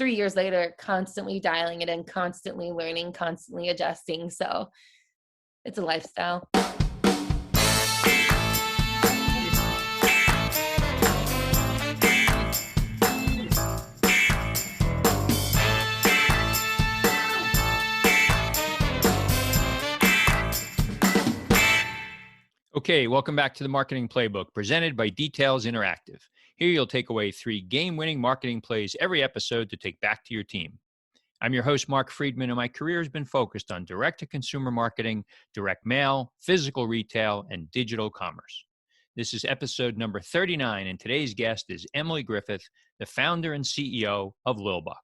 3 years later, constantly dialing it in, constantly learning, constantly adjusting. So it's a lifestyle. Okay, welcome back to the Marketing Playbook, presented by Details Interactive. Here you'll take away 3 game-winning marketing plays every episode to take back to your team. I'm your host, Mark Friedman, and my career has been focused on direct-to-consumer marketing, direct mail, physical retail, and digital commerce. This is episode number 39, and today's guest is Emily Griffith, the founder and CEO of Lilbox.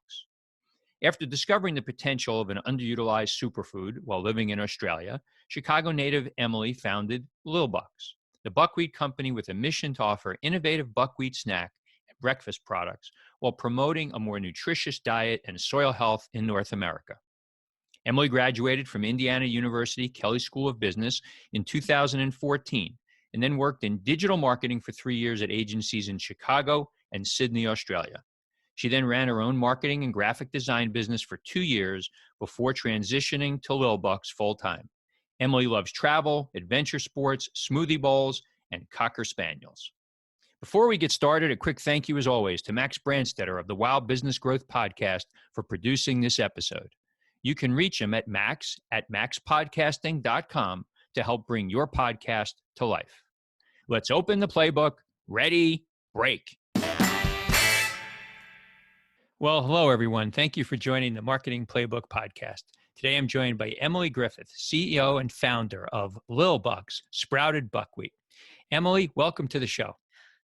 After discovering the potential of an underutilized superfood while living in Australia, Chicago native Emily founded Lilbox, the buckwheat company with a mission to offer innovative buckwheat snack and breakfast products while promoting a more nutritious diet and soil health in North America. Emily graduated from Indiana University Kelley School of Business in 2014 and then worked in digital marketing for 3 years at agencies in Chicago and Sydney, Australia. She then ran her own marketing and graphic design business for 2 years before transitioning to Lilbox full-time. Emily loves travel, adventure sports, smoothie bowls, and Cocker Spaniels. Before we get started, a quick thank you as always to Max Brandstetter of the Wow Business Growth Podcast for producing this episode. You can reach him at max@maxpodcasting.com to help bring your podcast to life. Let's open the playbook. Ready, break. Well, hello, everyone. Thank you for joining the Marketing Playbook podcast. Today, I'm joined by Emily Griffith, CEO and founder of Lilbox, Sprouted Buckwheat. Emily, welcome to the show.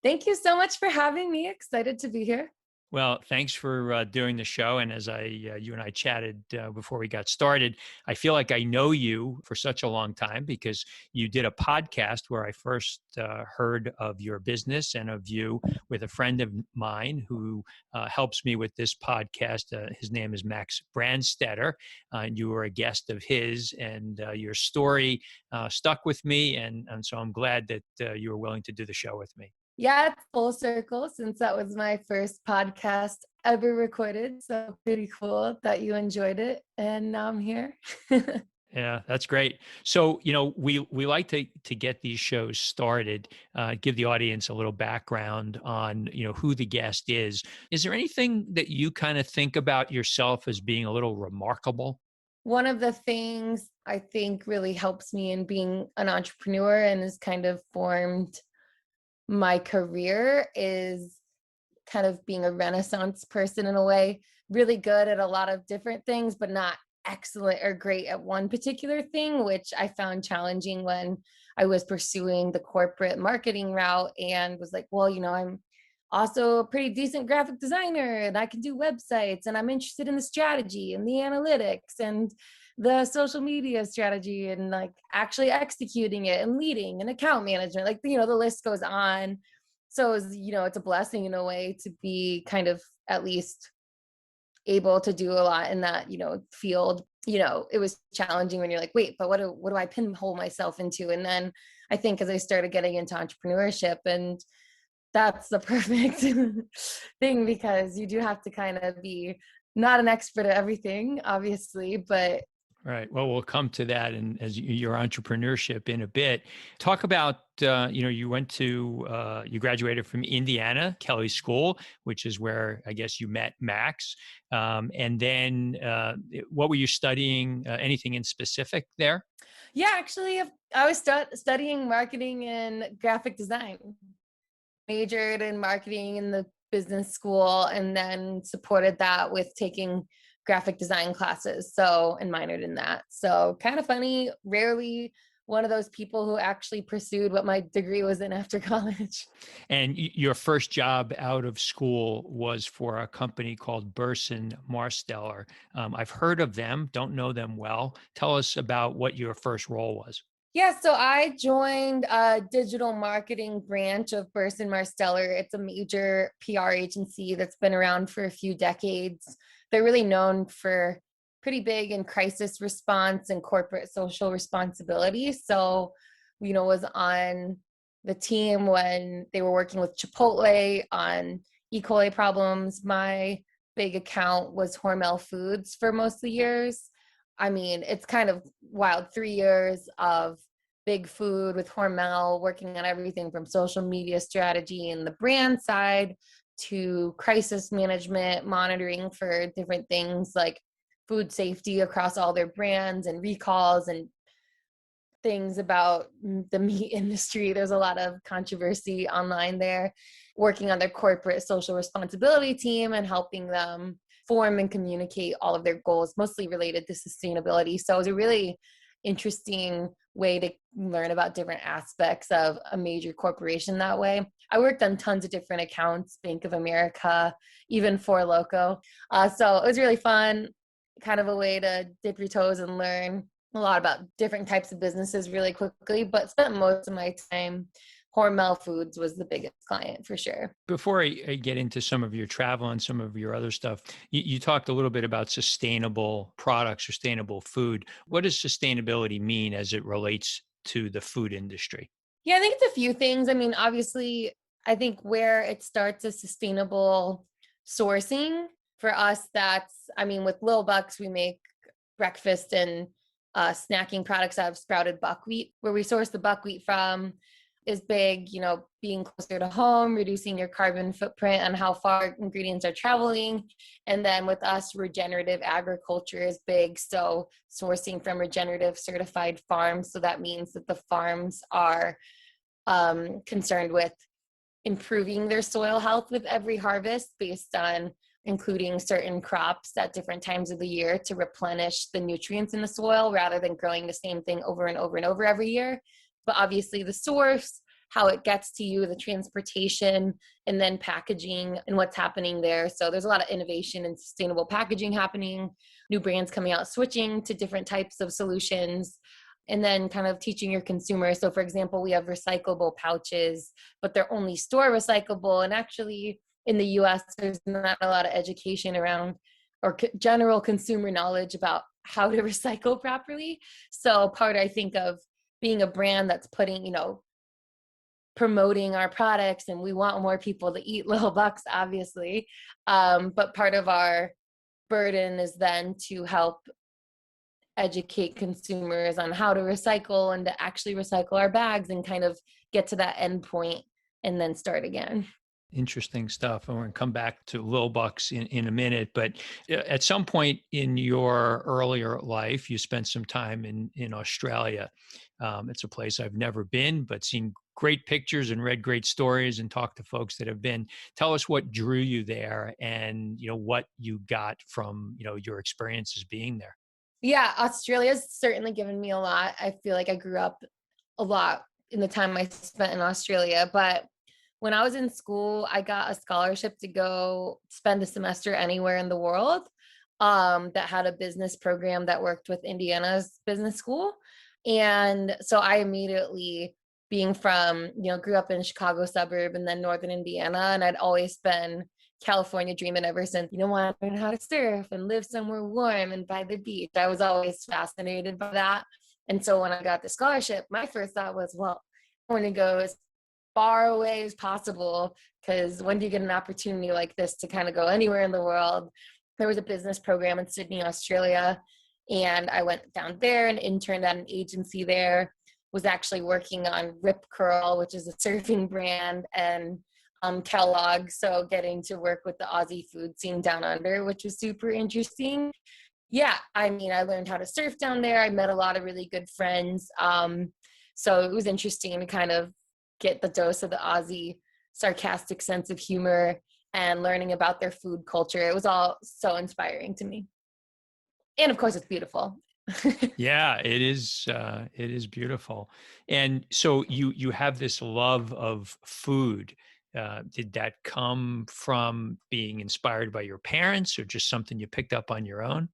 Thank you so much for having me. Excited to be here. Well, thanks for doing the show. And as you and I chatted before we got started, I feel like I know you for such a long time because you did a podcast where I first heard of your business and of you with a friend of mine who helps me with this podcast. His name is Max Brandstetter, and you were a guest of his, and your story stuck with me. And so I'm glad that you were willing to do the show with me. Yeah, it's full circle since that was my first podcast ever recorded. So pretty cool that you enjoyed it. And now I'm here. Yeah, that's great. So, we like to get these shows started, give the audience a little background on, who the guest is. Is there anything that you kind of think about yourself as being a little remarkable? One of the things I think really helps me in being an entrepreneur and has kind of formed my career is kind of being a Renaissance person in a way, really good at a lot of different things, but not excellent or great at one particular thing, which I found challenging when I was pursuing the corporate marketing route and was like, well, I'm also a pretty decent graphic designer and I can do websites and I'm interested in the strategy and the analytics and the social media strategy and like actually executing it and leading and account management, like, the list goes on. So, it's a blessing in a way to be kind of at least able to do a lot in that, field. It was challenging when you're like, wait, but what do I pinhole myself into? And then I think as I started getting into entrepreneurship, and that's the perfect thing because you do have to kind of be not an expert at everything, obviously, but Right. Well, we'll come to that and as your entrepreneurship in a bit. Talk about, you graduated from Indiana Kelley School, which is where I guess you met Max. And then what were you studying? Anything in specific there? Yeah, actually, I was studying marketing and graphic design. Majored in marketing in the business school and then supported that with taking graphic design classes, and minored in that. So kind of funny, rarely one of those people who actually pursued what my degree was in after college. And your first job out of school was for a company called Burson Marsteller. I've heard of them, don't know them well. Tell us about what your first role was. Yeah, so I joined a digital marketing branch of Burson Marsteller. It's a major PR agency that's been around for a few decades. They're really known for pretty big in crisis response and corporate social responsibility. So, was on the team when they were working with Chipotle on E. coli problems. My big account was Hormel Foods for most of the years. I mean, it's kind of wild. 3 years of big food with Hormel, working on everything from social media strategy and the brand side to crisis management, monitoring for different things like food safety across all their brands and recalls and things about the meat industry. There's a lot of controversy online there, working on their corporate social responsibility team and helping them form and communicate all of their goals, mostly related to sustainability. So it was a really interesting way to learn about different aspects of a major corporation that way. I worked on tons of different accounts, Bank of America, even Four Loko. So it was really fun, kind of a way to dip your toes and learn a lot about different types of businesses really quickly, but spent most of my time. Hormel Foods was the biggest client for sure. Before I get into some of your travel and some of your other stuff, you talked a little bit about sustainable products, sustainable food. What does sustainability mean as it relates to the food industry? Yeah, I think it's a few things. I mean, obviously, I think where it starts is sustainable sourcing. For us, I mean, with Lil Bucks, we make breakfast and snacking products out of sprouted buckwheat. Where we source the buckwheat from is big, being closer to home, reducing your carbon footprint and how far ingredients are traveling. And then with us, regenerative agriculture is big. So sourcing from regenerative certified farms. So that means that the farms are concerned with improving their soil health with every harvest based on including certain crops at different times of the year to replenish the nutrients in the soil rather than growing the same thing over and over and over every year. But obviously the source, how it gets to you, the transportation, and then packaging and what's happening there. So there's a lot of innovation and sustainable packaging happening, new brands coming out, switching to different types of solutions, and then kind of teaching your consumers. So for example, we have recyclable pouches, but they're only store recyclable. And actually in the US, there's not a lot of education around or general consumer knowledge about how to recycle properly. So part, I think, of being a brand that's putting, promoting our products, and we want more people to eat Little Bucks, obviously. But part of our burden is then to help educate consumers on how to recycle and to actually recycle our bags and kind of get to that end point and then start again. Interesting stuff. And we're going to come back to Lil Bucks in a minute. But at some point in your earlier life, you spent some time in Australia. It's a place I've never been, but seen great pictures and read great stories and talked to folks that have been. Tell us what drew you there and, what you got from, your experiences being there. Yeah, Australia's certainly given me a lot. I feel like I grew up a lot in the time I spent in Australia, but when I was in school, I got a scholarship to go spend a semester anywhere in the world that had a business program that worked with Indiana's business school. And so I immediately, being from, grew up in Chicago suburb and then northern Indiana, and I'd always been California dreaming ever since, want to learn how to surf and live somewhere warm and by the beach. I was always fascinated by that. And so when I got the scholarship, my first thought was, well, I want to go as far away as possible, because when do you get an opportunity like this to kind of go anywhere in the world? There was a business program in Sydney, Australia, and I went down there and interned at an agency there, was actually working on Rip Curl, which is a surfing brand, and Kellogg, so getting to work with the Aussie food scene down under, which was super interesting. Yeah, I mean, I learned how to surf down there. I met a lot of really good friends. So it was interesting to kind of get the dose of the Aussie sarcastic sense of humor and learning about their food culture. It was all so inspiring to me. And of course, it's beautiful. Yeah, it is. It is beautiful. And so you have this love of food. Did that come from being inspired by your parents or just something you picked up on your own?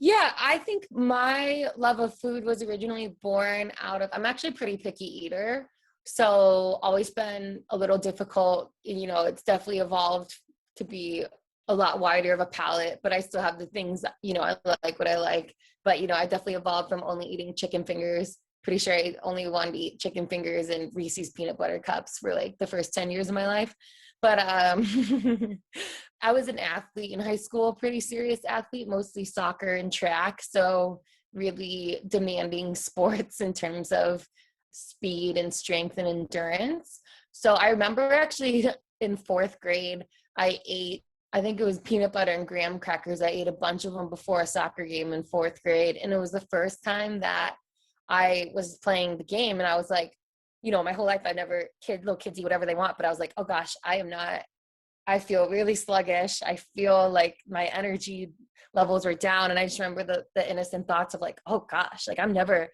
Yeah, I think my love of food was originally born out of, I'm actually a pretty picky eater. So always been a little difficult. It's definitely evolved to be a lot wider of a palate, but I still have the things, I like what I like. But, I definitely evolved from only eating chicken fingers. Pretty sure I only wanted to eat chicken fingers and Reese's peanut butter cups for like the first 10 years of my life. But I was an athlete in high school, a pretty serious athlete, mostly soccer and track. So really demanding sports in terms of speed and strength and endurance. So I remember actually in fourth grade, I ate, I think it was peanut butter and graham crackers. I ate a bunch of them before a soccer game in fourth grade. And it was the first time that I was playing the game. And I was like, my whole life I never, little kids eat whatever they want. But I was like, oh gosh, I feel really sluggish. I feel like my energy levels are down. And I just remember the innocent thoughts of like, oh gosh, like I'm never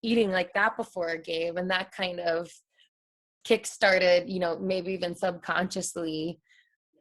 eating like that before a game. And that kind of kick-started, maybe even subconsciously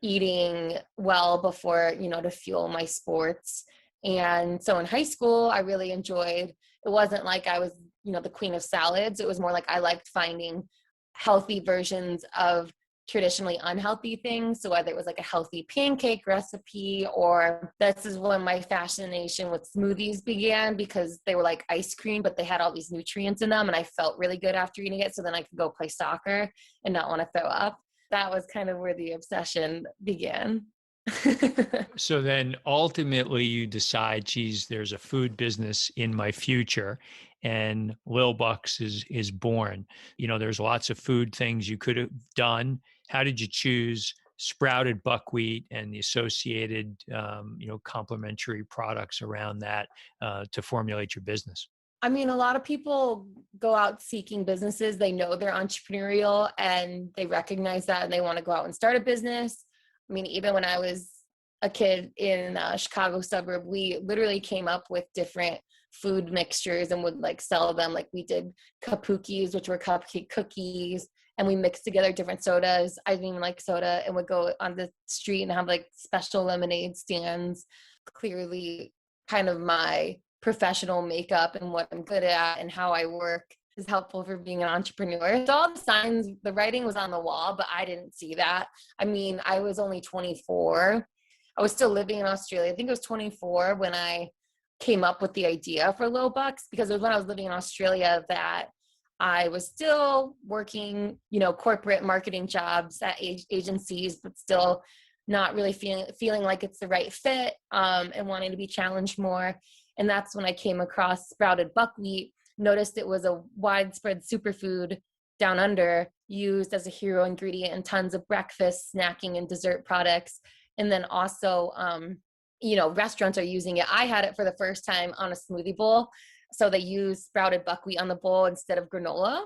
eating well before, to fuel my sports. And so in high school, I really enjoyed, it wasn't like I was, the queen of salads. It was more like I liked finding healthy versions of traditionally unhealthy things. So whether it was like a healthy pancake recipe, or this is when my fascination with smoothies began, because they were like ice cream, but they had all these nutrients in them. And I felt really good after eating it. So then I could go play soccer and not want to throw up. That was kind of where the obsession began. So then ultimately you decide, geez, there's a food business in my future, and Lil Bucks is born. There's lots of food things you could have done. How did you choose sprouted buckwheat and the associated, complementary products around that to formulate your business? I mean, a lot of people go out seeking businesses. They know they're entrepreneurial and they recognize that and they want to go out and start a business. I mean, even when I was a kid in a Chicago suburb, we literally came up with different food mixtures and would like sell them. Like we did kapukis, which were cupcake cookies, and we mixed together different sodas. I didn't even like soda, and would go on the street and have like special lemonade stands. Clearly kind of my professional makeup and what I'm good at and how I work is helpful for being an entrepreneur. So all the signs, the writing was on the wall, but I didn't see that. I mean, I was only 24. I was still living in Australia. I think it was 24 when I came up with the idea for Low Bucks, because it was when I was living in Australia that I was still working, corporate marketing jobs at agencies, but still not really feeling like it's the right fit, and wanting to be challenged more. And that's when I came across sprouted buckwheat, noticed it was a widespread superfood down under, used as a hero ingredient in tons of breakfast, snacking, and dessert products. And then also, restaurants are using it. I had it for the first time on a smoothie bowl. So they used sprouted buckwheat on the bowl instead of granola.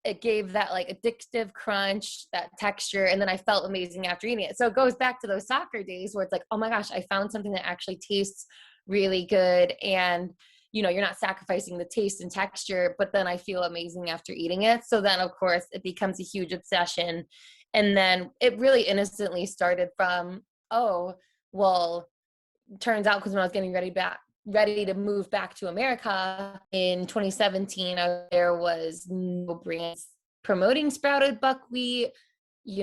It gave that like addictive crunch, that texture, and then I felt amazing after eating it. So it goes back to those soccer days where it's like, oh my gosh, I found something that actually tastes really good, and you're not sacrificing the taste and texture, but then I feel amazing after eating it. So then of course it becomes a huge obsession. And then it really innocently started from, oh, well, turns out, because when I was getting ready to move back to America in 2017, there was no brands promoting sprouted buckwheat,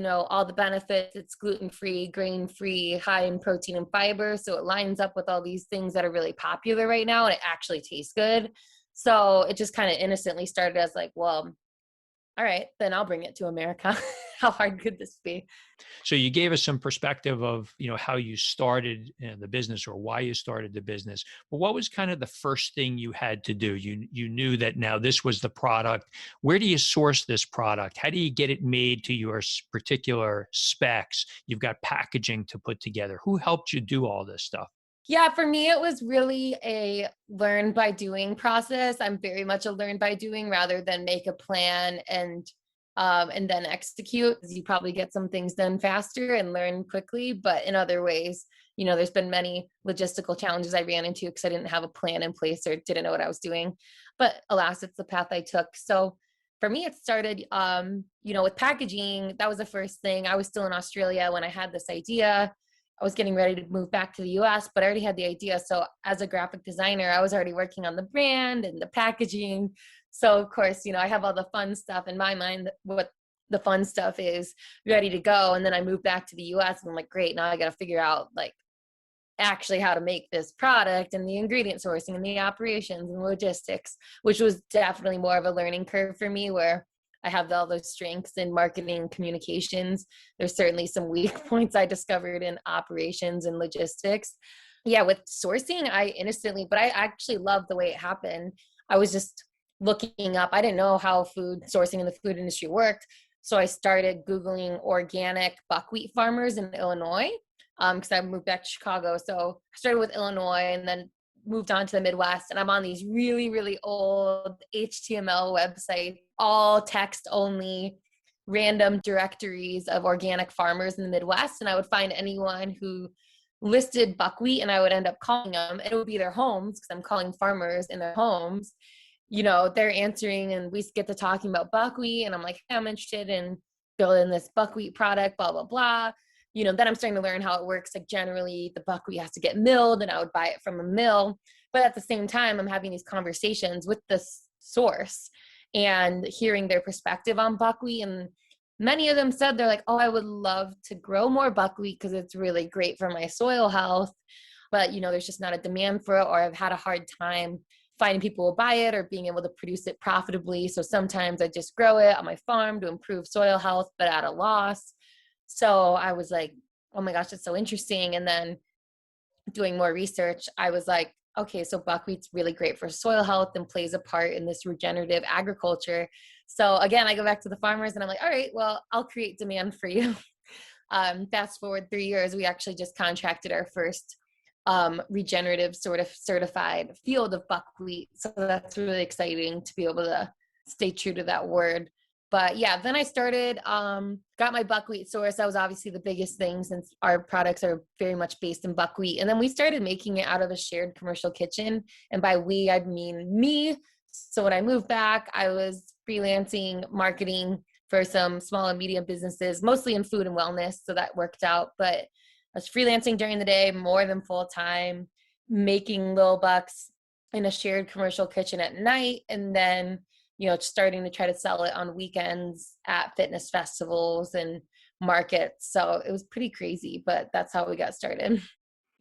all the benefits. It's gluten-free, grain-free, high in protein and fiber. So it lines up with all these things that are really popular right now, and it actually tastes good. So it just kind of innocently started as like, well, all right, then I'll bring it to America. How hard could this be? So you gave us some perspective of, how you started the business or why you started the business. But what was kind of the first thing you had to do? You knew that now this was the product. Where do you source this product? How do you get it made to your particular specs? You've got packaging to put together. Who helped you do all this stuff? Yeah, for me, it was really a learn by doing process. I'm very much a learn by doing rather than make a plan and then execute. You probably get some things done faster and learn quickly, but in other ways, there's been many logistical challenges I ran into because I didn't have a plan in place or didn't know what I was doing. But alas, it's the path I took. So for me, it started, with packaging. That was the first thing. I was still in Australia when I had this idea. I was getting ready to move back to the US, but I already had the idea. So as a graphic designer, I was already working on the brand and the packaging. So of course, I have all the fun stuff in my mind, what the fun stuff is ready to go. And then I moved back to the US and I'm like, great, now I got to figure out like actually how to make this product and the ingredient sourcing and the operations and logistics, which was definitely more of a learning curve for me, where I have all those strengths in marketing communications. There's certainly some weak points I discovered in operations and logistics. Yeah, with sourcing, but I actually love the way it happened. I was just looking up, I didn't know how food sourcing in the food industry worked. So I started Googling organic buckwheat farmers in Illinois because I moved back to Chicago. So I started with Illinois and then moved on to the Midwest. And I'm on these really, really old HTML websites, all text only, random directories of organic farmers in the Midwest. And I would find anyone who listed buckwheat and I would end up calling them. It would be their homes because I'm calling farmers in their homes. They're answering and we get to talking about buckwheat and I'm like, hey, I'm interested in building this buckwheat product, blah, blah, blah. Then I'm starting to learn how it works. Like generally the buckwheat has to get milled and I would buy it from a mill. But at the same time, I'm having these conversations with the source and hearing their perspective on buckwheat. And many of them said they're like, oh, I would love to grow more buckwheat because it's really great for my soil health. But, there's just not a demand for it, or I've had a hard time finding people who will buy it or being able to produce it profitably. So sometimes I just grow it on my farm to improve soil health, but at a loss. So I was like, oh my gosh, it's so interesting. And then doing more research, I was like, okay, so buckwheat's really great for soil health and plays a part in this regenerative agriculture. So again, I go back to the farmers and I'm like, all right, well, I'll create demand for you. Fast forward 3 years, we actually just contracted our first regenerative sort of certified field of buckwheat. So that's really exciting to be able to stay true to that word. But yeah, then I started, got my buckwheat source. That was obviously the biggest thing since our products are very much based in buckwheat. And then we started making it out of a shared commercial kitchen. And by we, I mean me. So when I moved back, I was freelancing marketing for some small and medium businesses, mostly in food and wellness. So that worked out. But I was freelancing during the day, more than full time, making little bucks in a shared commercial kitchen at night. And then starting to try to sell it on weekends at fitness festivals and markets. So it was pretty crazy, but that's how we got started.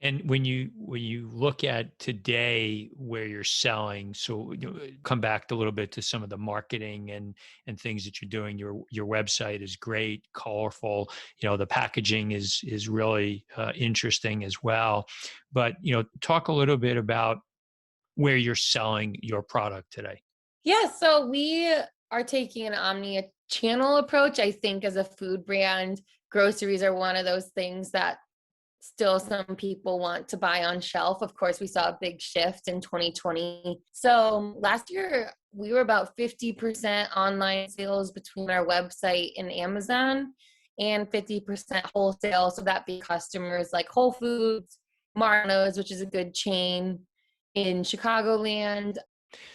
And when you look at today where you're selling, so come back a little bit to some of the marketing and things that you're doing. Your website is great, colorful. The packaging is really interesting as well. But talk a little bit about where you're selling your product today. Yeah, so we are taking an omni-channel approach. I think as a food brand, groceries are one of those things that still some people want to buy on shelf. Of course, we saw a big shift in 2020. So last year, we were about 50% online sales between our website and Amazon and 50% wholesale. So that'd be customers like Whole Foods, Marno's, which is a good chain in Chicagoland.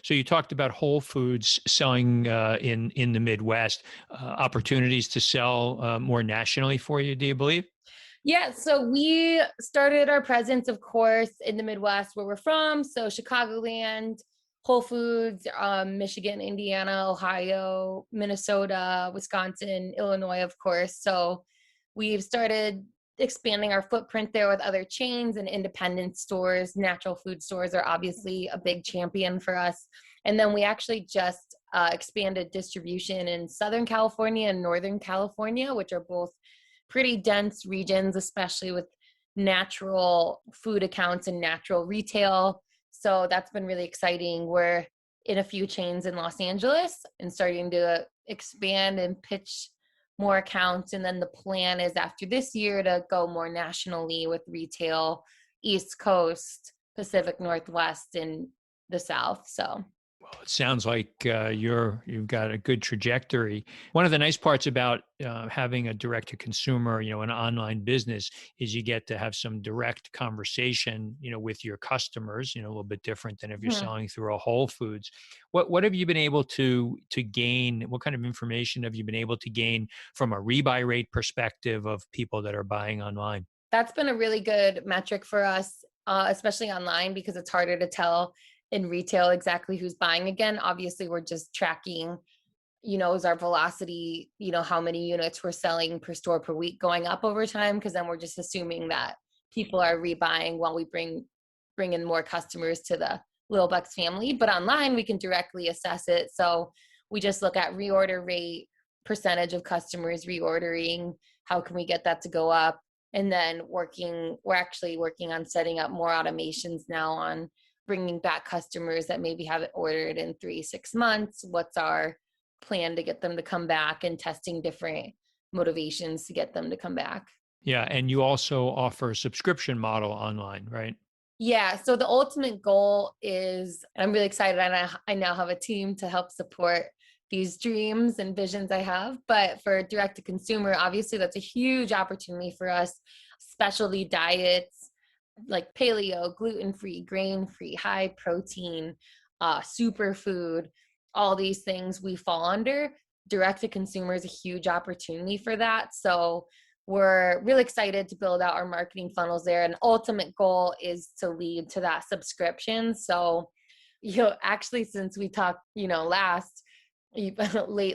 So you talked about Whole Foods selling in the Midwest, opportunities to sell more nationally for you, do you believe? Yeah, so we started our presence, of course, in the Midwest where we're from. So Chicagoland, Whole Foods, Michigan, Indiana, Ohio, Minnesota, Wisconsin, Illinois, of course. So we've started expanding our footprint there with other chains and independent stores. Natural food stores are obviously a big champion for us. And then we actually just expanded distribution in Southern California and Northern California, which are both pretty dense regions, especially with natural food accounts and natural retail. So that's been really exciting. We're in a few chains in Los Angeles and starting to expand and pitch more accounts. And then the plan is after this year to go more nationally with retail, East Coast, Pacific Northwest, and the South. So well, it sounds like you've got a good trajectory. One of the nice parts about having a direct to consumer, an online business, is you get to have some direct conversation, with your customers. A little bit different than if you're selling through a Whole Foods. What have you been able to gain? What kind of information have you been able to gain from a rebuy rate perspective of people that are buying online? That's been a really good metric for us, especially online, because it's harder to tell in retail exactly who's buying again. Obviously, we're just tracking, is our velocity, how many units we're selling per store per week going up over time, because then we're just assuming that people are rebuying while we bring in more customers to the Little Bucks family. But online, we can directly assess it. So we just look at reorder rate, percentage of customers reordering, how can we get that to go up? And then we're actually working on setting up more automations now on bringing back customers that maybe haven't ordered in 3-6 months. What's our plan to get them to come back, and testing different motivations to get them to come back. Yeah. And you also offer a subscription model online, right? Yeah, so the ultimate goal is, I'm really excited, and I now have a team to help support these dreams and visions I have. But for direct to consumer, obviously that's a huge opportunity for us. Specialty diets like paleo, gluten-free, grain-free, high protein, superfood, all these things we fall under. Direct to consumer is a huge opportunity for that. So we're really excited to build out our marketing funnels there. And ultimate goal is to lead to that subscription. So, actually, since we talked, late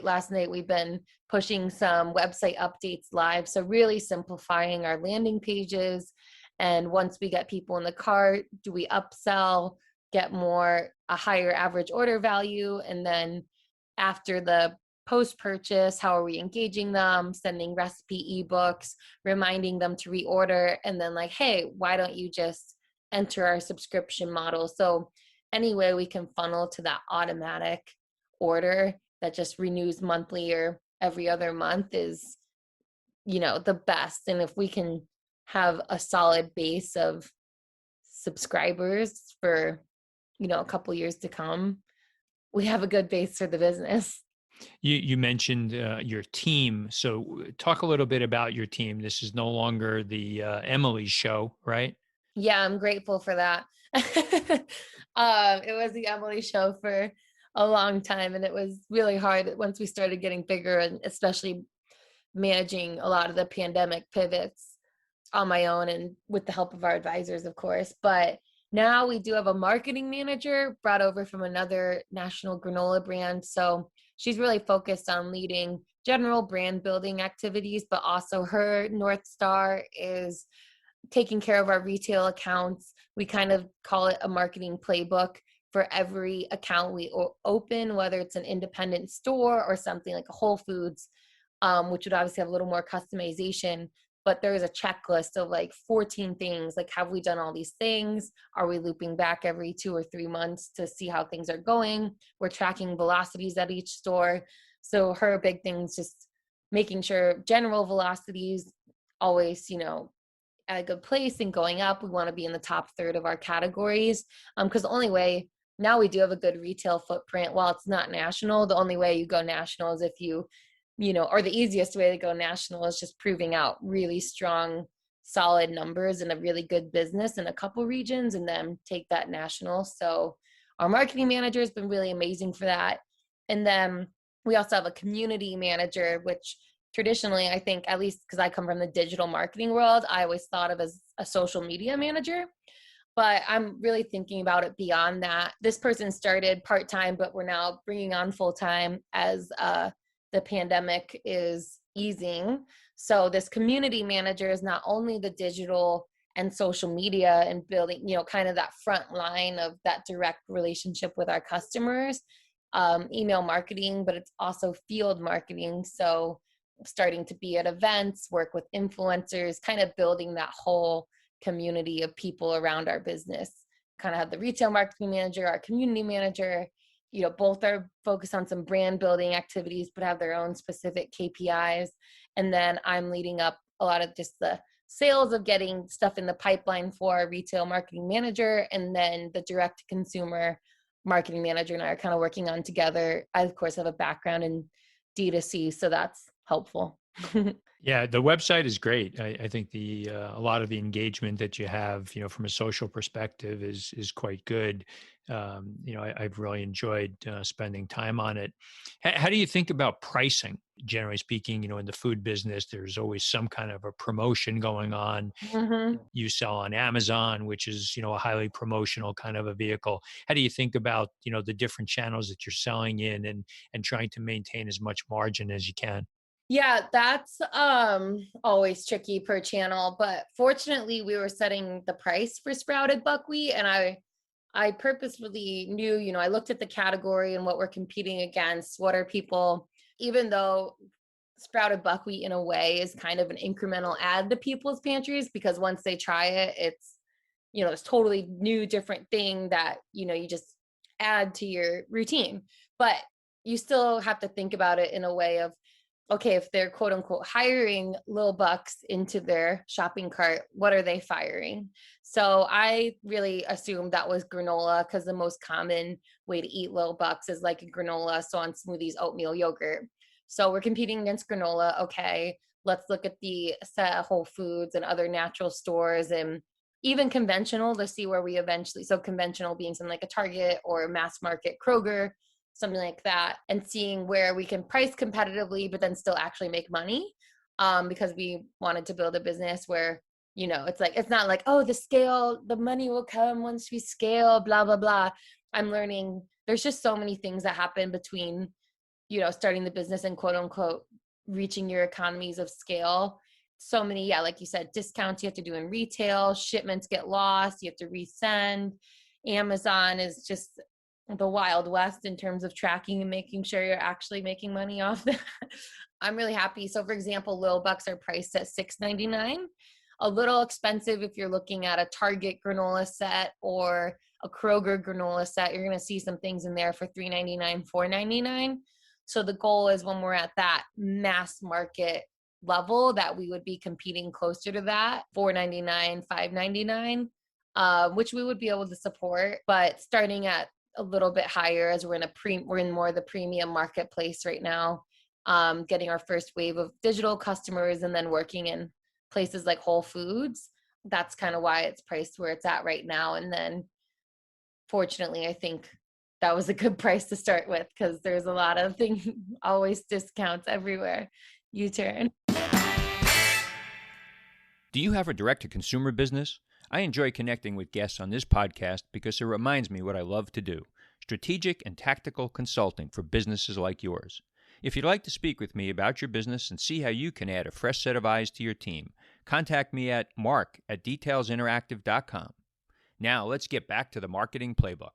last night, we've been pushing some website updates live. So really simplifying our landing pages. And once we get people in the cart, do we upsell, get a higher average order value? And then after the post-purchase, how are we engaging them, sending recipe ebooks, reminding them to reorder, and then like, hey, why don't you just enter our subscription model? So any way we can funnel to that automatic order that just renews monthly or every other month is, the best. And if we can have a solid base of subscribers for, a couple years to come, we have a good base for the business. You mentioned your team. So talk a little bit about your team. This is no longer the Emily show, right? Yeah, I'm grateful for that. It was the Emily show for a long time, and it was really hard once we started getting bigger, and especially managing a lot of the pandemic pivots on my own and with the help of our advisors, of course. But now we do have a marketing manager brought over from another national granola brand. So she's really focused on leading general brand building activities, but also her North Star is taking care of our retail accounts. We kind of call it a marketing playbook for every account we open, whether it's an independent store or something like a Whole Foods, which would obviously have a little more customization. But there is a checklist of like 14 things. Like, have we done all these things? Are we looping back every 2 or 3 months to see how things are going? We're tracking velocities at each store. So her big thing is just making sure general velocities always, at a good place and going up. We want to be in the top third of our categories. Because the only way, now we do have a good retail footprint. While it's not national, the only way you go national is if or the easiest way to go national is just proving out really strong, solid numbers and a really good business in a couple regions, and then take that national. So our marketing manager has been really amazing for that. And then we also have a community manager, which traditionally, I think, at least because I come from the digital marketing world, I always thought of as a social media manager. But I'm really thinking about it beyond that. This person started part-time, but we're now bringing on full-time as the pandemic is easing. So this community manager is not only the digital and social media and building, kind of that front line of that direct relationship with our customers, email marketing, but it's also field marketing. So starting to be at events, work with influencers, kind of building that whole community of people around our business. Kind of have the retail marketing manager, our community manager, both are focused on some brand building activities, but have their own specific KPIs. And then I'm leading up a lot of just the sales of getting stuff in the pipeline for our retail marketing manager. And then the direct to consumer marketing manager and I are kind of working on together. I, of course, have a background in D2C, so that's helpful. Yeah, the website is great. I think a lot of the engagement that you have, from a social perspective is quite good. I've really enjoyed spending time on it. How do you think about pricing? Generally speaking, in the food business, there's always some kind of a promotion going on. Mm-hmm. You sell on Amazon, which is, a highly promotional kind of a vehicle. How do you think about, the different channels that you're selling in and trying to maintain as much margin as you can? Yeah, that's always tricky per channel, but fortunately we were setting the price for sprouted buckwheat, and I purposefully knew, I looked at the category and what we're competing against. What are people, even though sprouted buckwheat in a way is kind of an incremental add to people's pantries, because once they try it, it's totally new, different thing that, you just add to your routine. But you still have to think about it in a way of, okay, if they're quote unquote hiring little bucks into their shopping cart, what are they firing? So I really assumed that was granola, because the most common way to eat little bucks is like a granola. So on smoothies, oatmeal, yogurt. So we're competing against granola. Okay, let's look at the set of Whole Foods and other natural stores and even conventional to see where we eventually, so conventional being something like a Target or mass market Kroger, something like that, and seeing where we can price competitively, but then still actually make money. Because we wanted to build a business where, it's not like, oh, the money will come once we scale, blah, blah, blah. I'm learning there's just so many things that happen between, starting the business and quote unquote reaching your economies of scale. So many, yeah, like you said, discounts you have to do in retail, shipments get lost, you have to resend. Amazon is just the Wild West in terms of tracking and making sure you're actually making money off that. I'm really happy. So for example, Lil Bucks are priced at $6.99. A little expensive if you're looking at a Target granola set or a Kroger granola set. You're going to see some things in there for $3.99, $4.99. So the goal is when we're at that mass market level that we would be competing closer to that, $4.99, $5.99, which we would be able to support. But starting at a little bit higher, as we're in more of the premium marketplace right now, getting our first wave of digital customers and then working in places like Whole Foods. That's kind of why it's priced where it's at right now. And then fortunately, I think that was a good price to start with, because there's a lot of things, always discounts everywhere you turn. Do you have a direct-to-consumer business? I enjoy connecting with guests on this podcast because it reminds me what I love to do: strategic and tactical consulting for businesses like yours. If you'd like to speak with me about your business and see how you can add a fresh set of eyes to your team, contact me at mark@detailsinteractive.com. Now let's get back to the marketing playbook.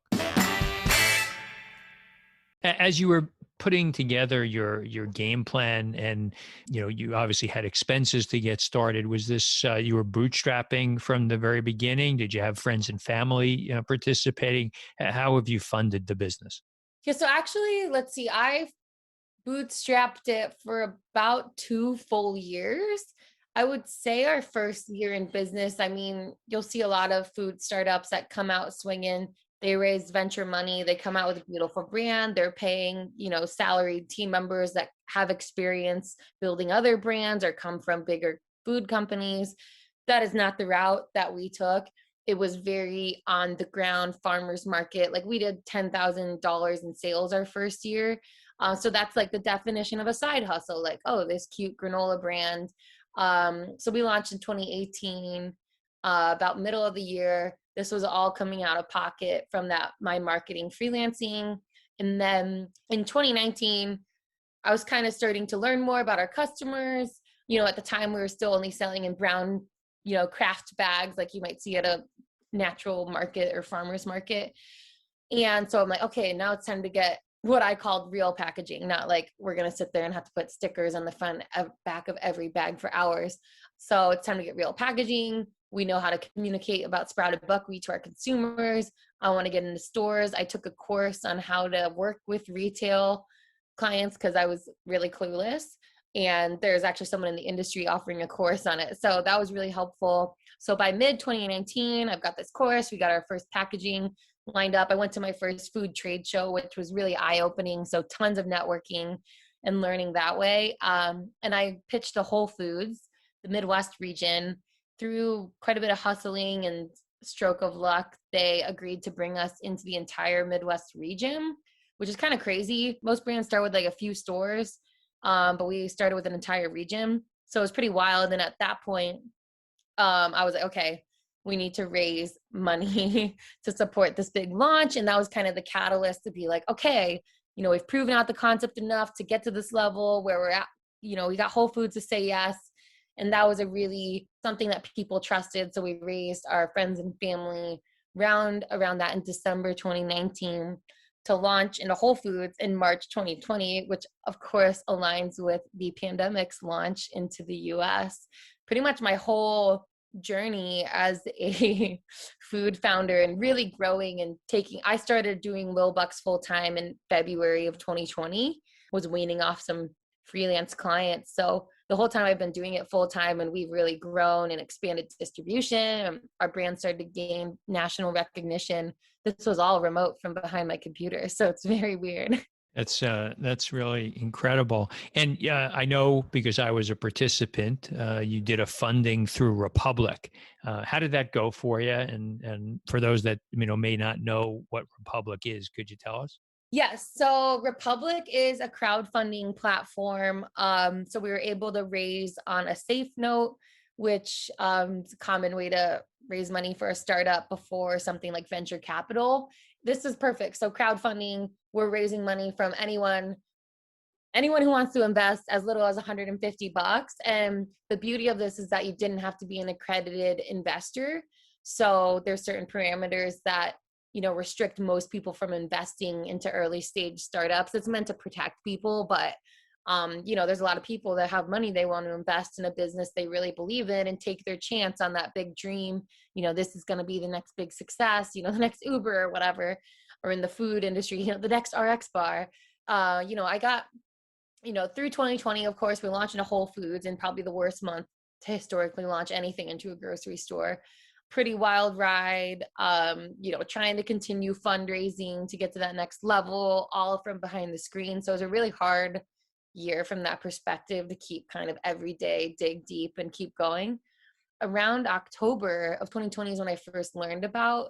As you were putting together your game plan, and you obviously had expenses to get started, was this you were bootstrapping from the very beginning? Did you have friends and family participating? How have you funded the business? Yeah, so actually, let's see, I bootstrapped it for about 2 full years. I would say our first year in business, I mean, you'll see a lot of food startups that come out swinging. They raise venture money, they come out with a beautiful brand, they're paying, salaried team members that have experience building other brands or come from bigger food companies. That is not the route that we took. It was very on the ground farmers market. Like we did $10,000 in sales our first year. So that's like the definition of a side hustle, like, oh, this cute granola brand. So we launched in 2018, about middle of the year. This was all coming out of pocket from my marketing freelancing. And then in 2019, I was kind of starting to learn more about our customers. At the time we were still only selling in brown, craft bags, like you might see at a natural market or farmer's market. And so I'm like, okay, now it's time to get what I called real packaging, not like we're going to sit there and have to put stickers on the front back of every bag for hours. So it's time to get real packaging. We know how to communicate about sprouted buckwheat to our consumers. I want to get into stores. I took a course on how to work with retail clients because I was really clueless. And there's actually someone in the industry offering a course on it. So that was really helpful. So by mid 2019, I've got this course. We got our first packaging lined up. I went to my first food trade show, which was really eye-opening. So tons of networking and learning that way. And I pitched to Whole Foods, the Midwest region. Through quite a bit of hustling and stroke of luck, they agreed to bring us into the entire Midwest region, which is kind of crazy. Most brands start with like a few stores, but we started with an entire region. So it was pretty wild. And at that point, I was like, okay, we need to raise money to support this big launch. And that was kind of the catalyst to be like, okay, we've proven out the concept enough to get to this level where we're at. We got Whole Foods to say yes. And that was a really something that people trusted. So we raised our friends and family around that in December 2019 to launch into Whole Foods in March 2020, which of course aligns with the pandemic's launch into the US. Pretty much my whole journey as a food founder and really growing and I started doing Lil Bucks full time in February of 2020, was weaning off some freelance clients. So the whole time I've been doing it full time, and we've really grown and expanded distribution. Our brand started to gain national recognition. This was all remote from behind my computer. So it's very weird. That's really incredible. And I know because I was a participant, you did a funding through Republic. How did that go for you? And for those that may not know what Republic is, could you tell us? Yes. So Republic is a crowdfunding platform. So we were able to raise on a safe note, which is a common way to raise money for a startup before something like venture capital. This is perfect. So crowdfunding, we're raising money from anyone who wants to invest as little as $150. And the beauty of this is that you didn't have to be an accredited investor. So there's certain parameters that restrict most people from investing into early stage startups. It's meant to protect people, but there's a lot of people that have money they want to invest in a business they really believe in and take their chance on that big dream. This is going to be the next big success, the next Uber or whatever, or in the food industry, the next RX bar. I got, through 2020, of course, we launched into Whole Foods, and probably the worst month to historically launch anything into a grocery store. Pretty wild ride, trying to continue fundraising to get to that next level, all from behind the screen. So it was a really hard year from that perspective to keep kind of every day, dig deep and keep going. Around October of 2020 is when I first learned about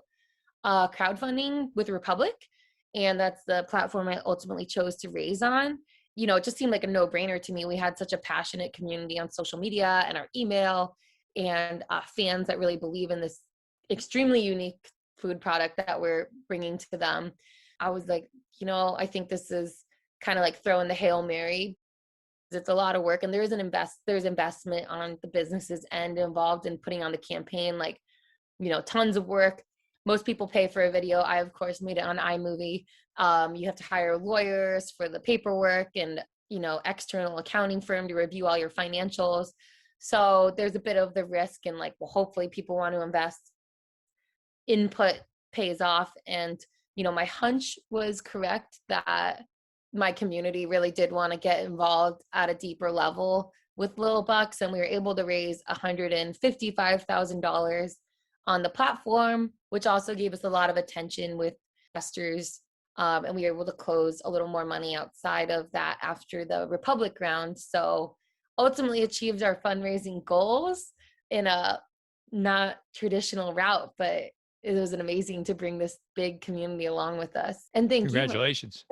crowdfunding with Republic. And that's the platform I ultimately chose to raise on. It just seemed like a no-brainer to me. We had such a passionate community on social media and our email, and fans that really believe in this extremely unique food product that we're bringing to them. I was like, I think this is kind of like throwing the Hail Mary. It's a lot of work, and there's investment on the business's end involved in putting on the campaign, like, tons of work. Most people pay for a video. I, of course, made it on iMovie. You have to hire lawyers for the paperwork and, external accounting firm to review all your financials. So there's a bit of the risk, and hopefully people want to invest. Input pays off. And, my hunch was correct that my community really did want to get involved at a deeper level with Lil Bucks. And we were able to raise $155,000 on the platform, which also gave us a lot of attention with investors. And we were able to close a little more money outside of that after the Republic round. So ultimately achieved our fundraising goals in a not traditional route, but it was amazing to bring this big community along with us. And Congratulations.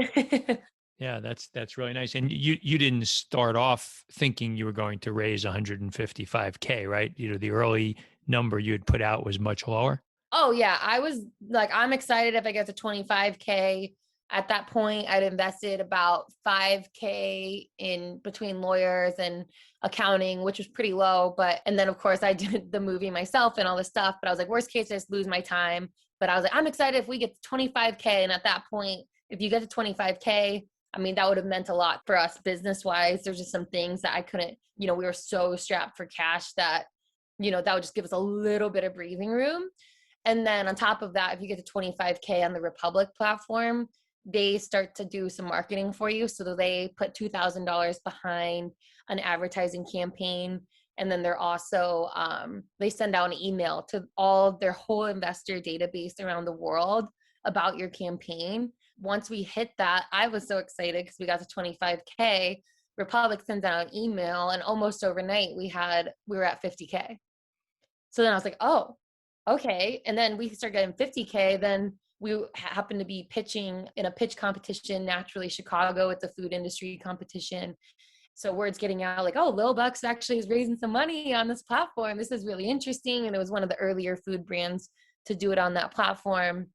Yeah, that's really nice. And you didn't start off thinking you were going to raise 155K, right? The early number you had put out was much lower. Oh yeah, I was like, I'm excited if I get to 25K. At that point, I'd invested about 5K in between lawyers and accounting, which was pretty low. And then of course I did the movie myself and all this stuff, but I was like, worst case, I just lose my time. But I was like, I'm excited if we get to 25K. And at that point, if you get to 25K, I mean, that would have meant a lot for us business-wise. There's just some things that I couldn't, we were so strapped for cash that, that would just give us a little bit of breathing room. And then on top of that, if you get to 25K on the Republic platform, they start to do some marketing for you. So they put $2,000 behind an advertising campaign. And then they're also, they send out an email to all their whole investor database around the world about your campaign. Once we hit that, I was so excited because we got to 25K. Republic sends out an email, and almost overnight we were at 50K. So then I was like, oh, okay. And then we start getting 50K. Then we happened to be pitching in a pitch competition, Naturally Chicago. It's a food industry competition. So word's getting out like, oh, Lil Bucks actually is raising some money on this platform. This is really interesting. And it was one of the earlier food brands to do it on that platform.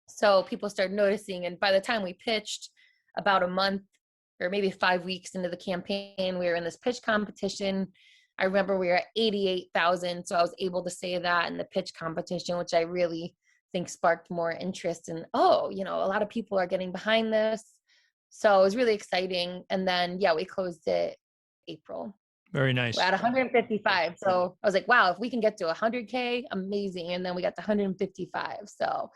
So people started noticing. And by the time we pitched, about a month or maybe 5 weeks into the campaign, we were in this pitch competition. I remember we were at 88,000. So I was able to say that in the pitch competition, which I really think sparked more interest in, oh, a lot of people are getting behind this. So it was really exciting. And then, yeah, we closed it April. Very We're nice. at 155. So I was like, wow, if we can get to 100K, amazing. And then we got to 155. So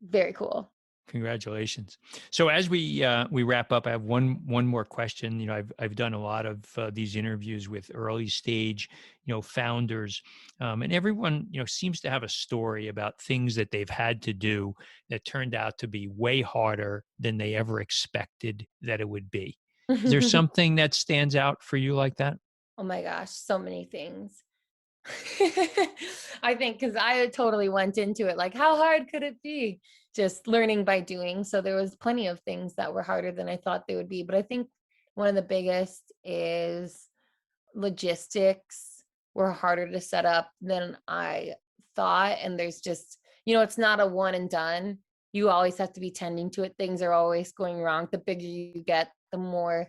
very cool. Congratulations. So as we wrap up, I have one more question. I've done a lot of these interviews with early stage, founders, and everyone seems to have a story about things that they've had to do that turned out to be way harder than they ever expected that it would be. Is there something that stands out for you like that? Oh my gosh, so many things. I think because I totally went into it like, how hard could it be? Just learning by doing. So there was plenty of things that were harder than I thought they would be. But I think one of the biggest is logistics were harder to set up than I thought. And there's just, it's not a one and done. You always have to be tending to it. Things are always going wrong. The bigger you get, the more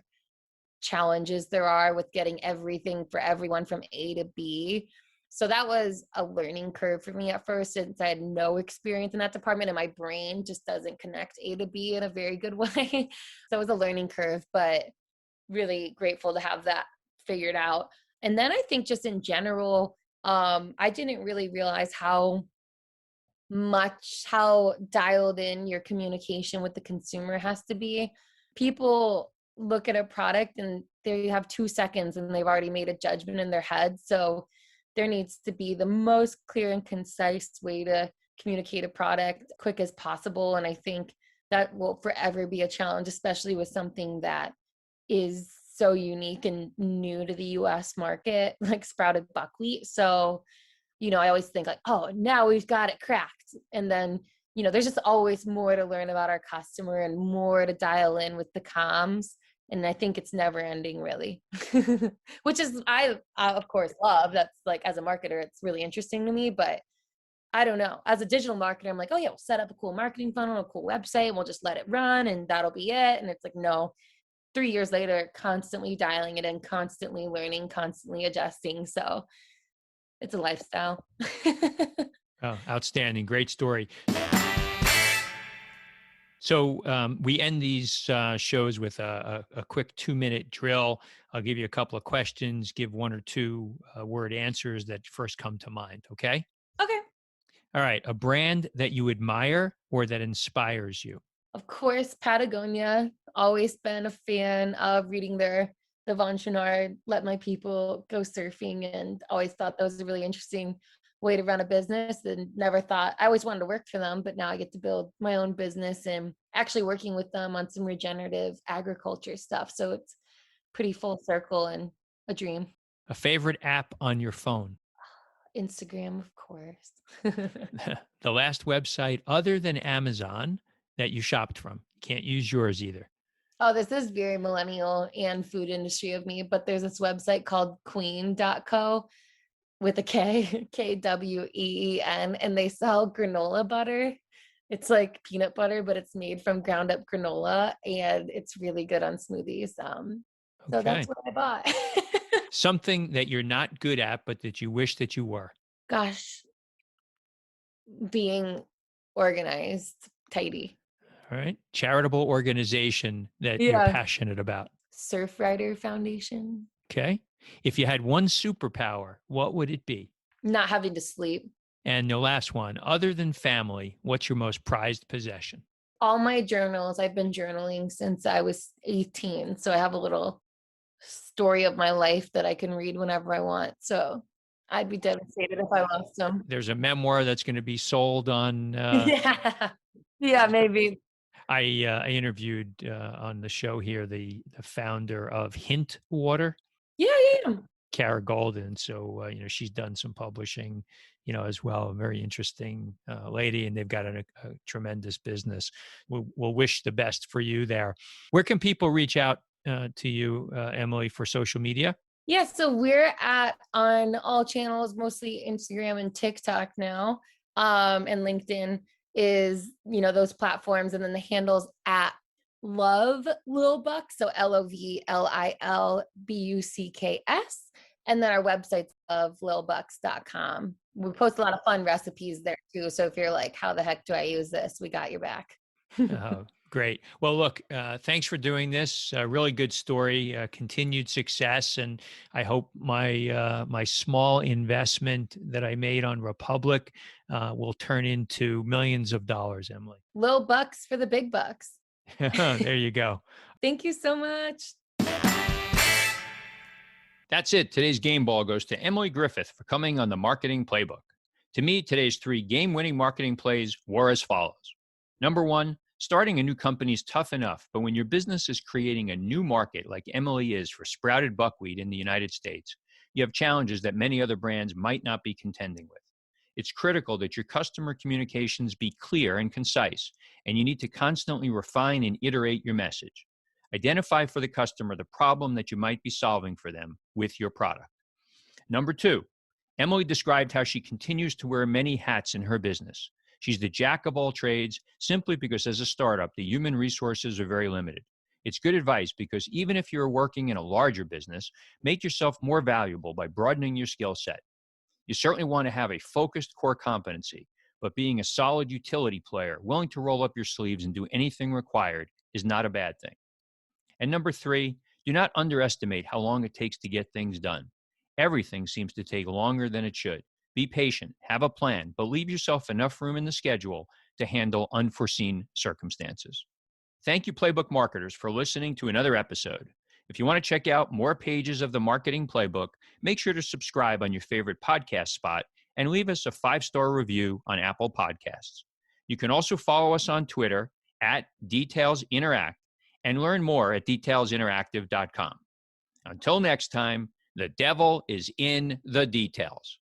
challenges there are with getting everything for everyone from A to B. So that was a learning curve for me at first, since I had no experience in that department and my brain just doesn't connect A to B in a very good way. So it was a learning curve, but really grateful to have that figured out. And then I think just in general, I didn't really realize how dialed in your communication with the consumer has to be. People look at a product and they have 2 seconds and they've already made a judgment in their head. So there needs to be the most clear and concise way to communicate a product quick as possible. And I think that will forever be a challenge, especially with something that is so unique and new to the US market, like sprouted buckwheat. So, I always think like, oh, now we've got it cracked. And then, there's just always more to learn about our customer and more to dial in with the comms. And I think it's never ending, really, which is, I of course love. That's like, as a marketer, it's really interesting to me, but I don't know. As a digital marketer, I'm like, oh yeah, we'll set up a cool marketing funnel, a cool website, and we'll just let it run and that'll be it. And it's like, no, 3 years later, constantly dialing it in, constantly learning, constantly adjusting. So it's a lifestyle. Oh, outstanding. Great story. So we end these shows with a quick 2-minute drill. I'll give you a couple of questions, give 1 or 2 word answers that first come to mind. Okay? Okay. All right. A brand that you admire or that inspires you? Of course, Patagonia. Always been a fan of reading the Von Chenard, Let My People Go Surfing, and always thought that was a really interesting way to run a business, and never thought, I always wanted to work for them, but now I get to build my own business and actually working with them on some regenerative agriculture stuff. So it's pretty full circle and a dream. A favorite app on your phone? Instagram, of course. The last website other than Amazon that you shopped from? Can't use yours either. Oh, this is very millennial and food industry of me, but there's this website called queen.co with a K, KWEEN, and they sell granola butter. It's like peanut butter, but it's made from ground up granola, and it's really good on smoothies. So that's what I bought. Something that you're not good at, but that you wish that you were? Gosh, being organized, tidy. All right. Charitable organization that you're passionate about? Surfrider Foundation. Okay. If you had one superpower, what would it be? Not having to sleep. And the last one, other than family, what's your most prized possession? All my journals. I've been journaling since I was 18. So I have a little story of my life that I can read whenever I want. So I'd be devastated if I lost them. There's a memoir that's going to be sold on. Yeah, maybe. I interviewed on the show here the founder of Hint Water. Yeah. Kara Golden. So, she's done some publishing, as well. A very interesting lady, and they've got a tremendous business. We'll wish the best for you there. Where can people reach out to you, Emily, for social media? Yeah, so we're on all channels, mostly Instagram and TikTok now, and LinkedIn is, those platforms. And then the handles at Love Lil Bucks, so LOVLILBUCKS. And then our website's lovelilbucks.com. we post a lot of fun recipes there too. So if you're like, how the heck do I use this? We got your back. Great. Well, look, thanks for doing this. Really good story, continued success. And I hope my small investment that I made on Republic will turn into millions of dollars, Emily. Little bucks for the big bucks. There you go. Thank you so much. That's it. Today's game ball goes to Emily Griffith for coming on the Marketing Playbook. To me, today's 3 game-winning marketing plays were as follows. Number 1, starting a new company is tough enough, but when your business is creating a new market like Emily is for sprouted buckwheat in the United States, you have challenges that many other brands might not be contending with. It's critical that your customer communications be clear and concise, and you need to constantly refine and iterate your message. Identify for the customer the problem that you might be solving for them with your product. Number 2, Emily described how she continues to wear many hats in her business. She's the jack of all trades simply because as a startup, the human resources are very limited. It's good advice because even if you're working in a larger business, make yourself more valuable by broadening your skill set. You certainly want to have a focused core competency, but being a solid utility player, willing to roll up your sleeves and do anything required is not a bad thing. And number 3, do not underestimate how long it takes to get things done. Everything seems to take longer than it should. Be patient, have a plan, but leave yourself enough room in the schedule to handle unforeseen circumstances. Thank you, Playbook marketers, for listening to another episode. If you want to check out more pages of the Marketing Playbook, make sure to subscribe on your favorite podcast spot and leave us a 5-star review on Apple Podcasts. You can also follow us on Twitter at DetailsInteract and learn more at detailsinteractive.com. Until next time, the devil is in the details.